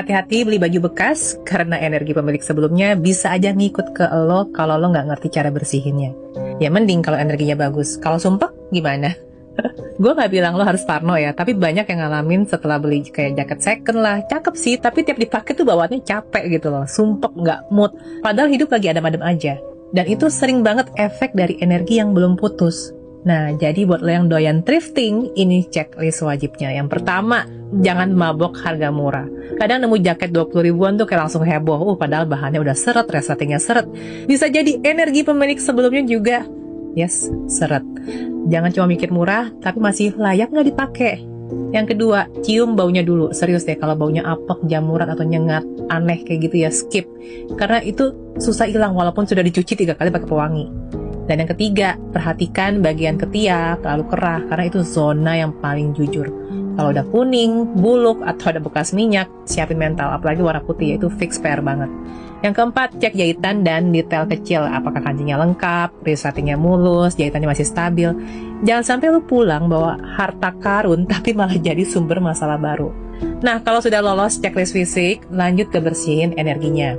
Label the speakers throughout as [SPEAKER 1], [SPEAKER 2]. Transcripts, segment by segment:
[SPEAKER 1] Hati-hati beli baju bekas, karena energi pemilik sebelumnya bisa aja ngikut ke lo kalau lo nggak ngerti cara bersihinnya. Ya mending kalau energinya bagus. Kalau sumpek, gimana? Gue nggak bilang lo harus parno ya, tapi banyak yang ngalamin setelah beli kayak jaket second lah. Cakep sih, tapi tiap dipakai tuh bawaannya capek gitu loh. Sumpek, nggak mood. Padahal hidup lagi adem-adem aja. Dan itu sering banget efek dari energi yang belum putus. Nah, jadi buat lo yang doyan thrifting, ini checklist wajibnya. Yang pertama, jangan mabok harga murah. Kadang nemu jaket 20 ribuan tuh kayak langsung heboh. Padahal bahannya udah seret, resletingnya seret. Bisa jadi energi pemilik sebelumnya juga. Yes, seret. Jangan cuma mikir murah, tapi masih layak nggak dipakai. Yang kedua, cium baunya dulu. Serius deh, kalau baunya apek, jamuran, atau nyengat, aneh kayak gitu ya, skip. Karena itu susah hilang walaupun sudah dicuci 3 kali pakai pewangi. Dan yang ketiga, perhatikan bagian ketiak, lalu kerah, karena itu zona yang paling jujur. Kalau udah kuning, buluk, atau ada bekas minyak, siapin mental, apalagi warna putih, itu fix PR banget. Yang keempat, cek jahitan dan detail kecil, apakah kancingnya lengkap, resletingnya mulus, jahitannya masih stabil. Jangan sampai lu pulang bawa harta karun, tapi malah jadi sumber masalah baru. Nah, kalau sudah lolos checklist fisik, lanjut ke bersihin energinya.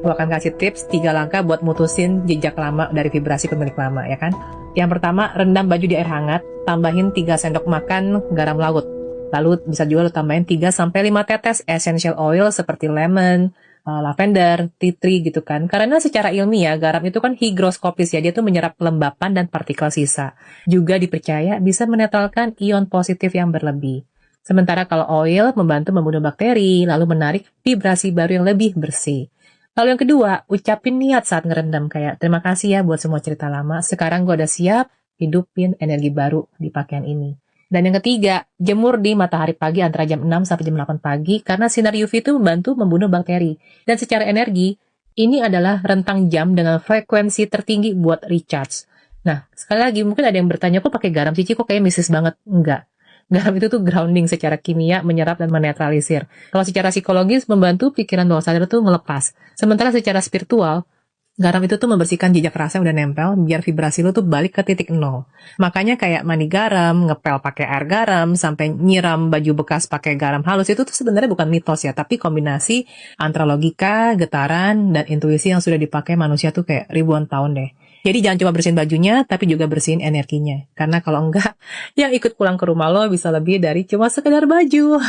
[SPEAKER 1] Gue akan kasih tips 3 langkah buat mutusin jejak lama dari vibrasi pemilik lama, ya kan? Yang pertama, rendam baju di air hangat, tambahin 3 sendok makan garam laut. Lalu bisa juga lo tambahin 3-5 tetes essential oil seperti lemon, lavender, tea tree gitu kan. Karena secara ilmiah, garam itu kan higroskopis ya, dia tuh menyerap kelembapan dan partikel sisa. Juga dipercaya bisa menetralkan ion positif yang berlebih. Sementara kalau oil membantu membunuh bakteri, lalu menarik vibrasi baru yang lebih bersih. Lalu yang kedua, ucapin niat saat ngerendam kayak, terima kasih ya buat semua cerita lama, sekarang gue udah siap hidupin energi baru di pakaian ini. Dan yang ketiga, jemur di matahari pagi antara jam 6 sampai jam 8 pagi karena sinar UV itu membantu membunuh bakteri. Dan secara energi, ini adalah rentang jam dengan frekuensi tertinggi buat recharge. Nah, sekali lagi mungkin ada yang bertanya, kok pakai garam Cici, kok kayak mistis banget? Enggak. Garam itu tuh grounding secara kimia, menyerap dan menetralisir. Kalau secara psikologis, membantu pikiran bawah sadar tuh ngelepas. Sementara secara spiritual, garam itu tuh membersihkan jejak rasa yang udah nempel, biar vibrasi lo tuh balik ke titik nol. Makanya kayak mandi garam, ngepel pakai air garam, sampai nyiram baju bekas pakai garam halus, itu tuh sebenarnya bukan mitos ya, tapi kombinasi antara logika, getaran, dan intuisi yang sudah dipakai manusia tuh kayak ribuan tahun deh. Jadi jangan cuma bersihin bajunya, tapi juga bersihin energinya. Karena kalau enggak, yang ikut pulang ke rumah lo bisa lebih dari cuma sekedar baju.